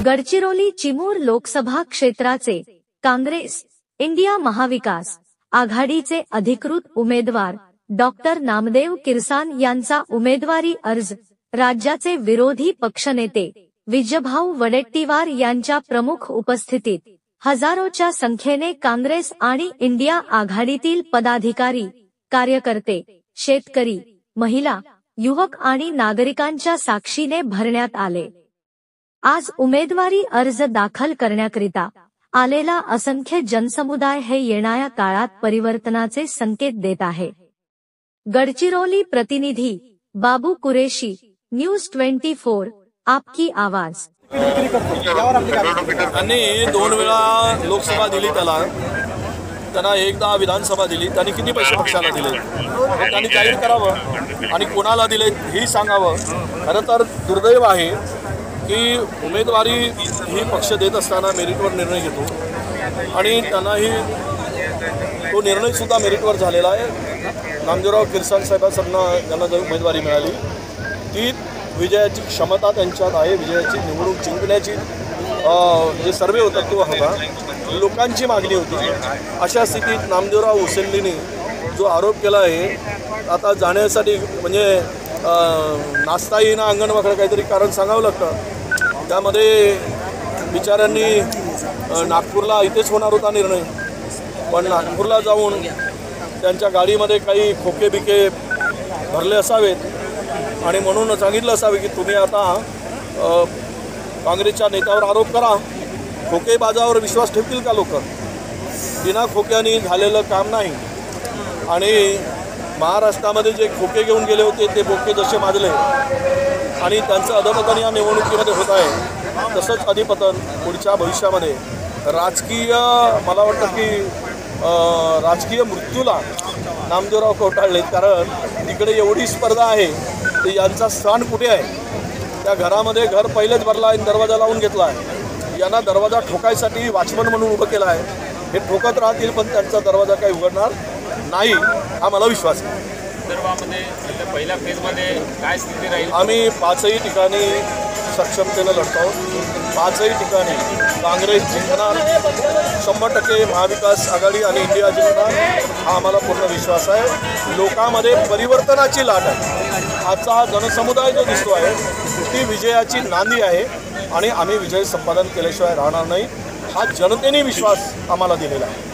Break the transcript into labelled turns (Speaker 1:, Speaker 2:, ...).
Speaker 1: गडचिरोली चिमूर लोकसभा क्षेत्राचे काँग्रेस इंडिया महाविकास आघाडीचे अधिकृत उमेदवार डॉक्टर नामदेव किरसान यांचा उमेदवारी अर्ज राज्याचे विरोधी पक्षनेते विजयभाऊ वडेट्टीवार यांच्या प्रमुख उपस्थितीत हजारोच्या संख्येने काँग्रेस आणि इंडिया आघाडीतील पदाधिकारी, कार्यकर्ते, शेतकरी, महिला, युवक आणि नागरिकांच्या साक्षीने भरण्यात आले। आज उमेदवारी अर्ज दाखल करण्याकरिता आलेला असंख्य जनसमुदाय हे येणाऱ्या काळात परिवर्तनाचे संकेत देत आहे। गडचिरोली प्रतिनिधी बाबू कुरेशी, न्यूज 24, आपकी आवाज।
Speaker 2: त्यांनी 2 वेळा लोकसभा दिली, त्यांना एकदा विधानसभा दिली। त्यांनी किती पैसे पक्षाला दिले हे त्यांनी जाहीर करावं आणि कोणाला दिले हे सांगावं। खरं तर दुर्दैव आहे की उमेदवारी ही पक्ष देत असताना मेरिटवर निर्णय घेतो आणि त्यांनाही तो निर्णय सुद्धा मेरिटवर झालेला आहे। नामदेवराव किरसान साहेबांना ज्यांना जर उमेदवारी मिळाली ती विजयाची क्षमता त्यांच्यात आहे, विजयाची निवडणूक जिंकण्याची जे सर्वे होता तो होता, लोकांची मागणी होती। अशा स्थितीत नामदेवराव हुसेंडींनी जो आरोप केला आहे, आता जाण्यासाठी म्हणजे नाचता येईना अंगणवाकडे काहीतरी कारण सांगावं लागतं। त्यामध्ये बिचाऱ्यांनी नागपूरला इथेच होणार होता निर्णय, पण नागपूरला जाऊन त्यांच्या गाडीमध्ये काही खोके बिके भरले असावेत आणि म्हणून सांगितलं असावे की तुम्ही आता काँग्रेसच्या नेत्यावर आरोप करा। खोकेबाजावर विश्वास ठेवतील का लोक? बिना खोक्याने झालेलं काम नाही। आणि महाराष्ट्रामध्ये जे खोके घेऊन गेले होते ते बोके जसे माजले आणि त्यांचं अधपतन या निवडणुकीमध्ये होत आहे, तसंच अधिपतन पुढच्या भविष्यामध्ये राजकीय, मला वाटतं की राजकीय मृत्यूला नामदेवराव कवटाळलेत। कारण तिकडे एवढी स्पर्धा आहे तर यांचा स्थान कुठे आहे? त्या घरामध्ये घर पहिलेच भरला आहे, दरवाजा लावून घेतला आहे। यांना दरवाजा ठोकायसाठी वॉचमन म्हणून उभं केलं आहे। हे ठोकत राहतील पण त्यांचा दरवाजा काही उघडणार नाही हा मला विश्वास आहे।
Speaker 3: पहिल्या फेजमध्ये काय स्थिती राहील? आम्ही
Speaker 2: 5ही ठिकाणी सक्षमतेनं लढतो। 5ही ठिकाणी काँग्रेस जिंकणार 100%, महाविकास आघाडी आणि इंडिया जिंकणार हा आम्हाला पूर्ण विश्वास आहे। लोकांमध्ये परिवर्तनाची लाट आहे। आजचा हा जनसमुदाय जो दिसतो आहे ती विजयाची नांदी आहे आणि आम्ही विजय संपादन केल्याशिवाय राहणार नाही हा जनतेने विश्वास आम्हाला दिलेला आहे।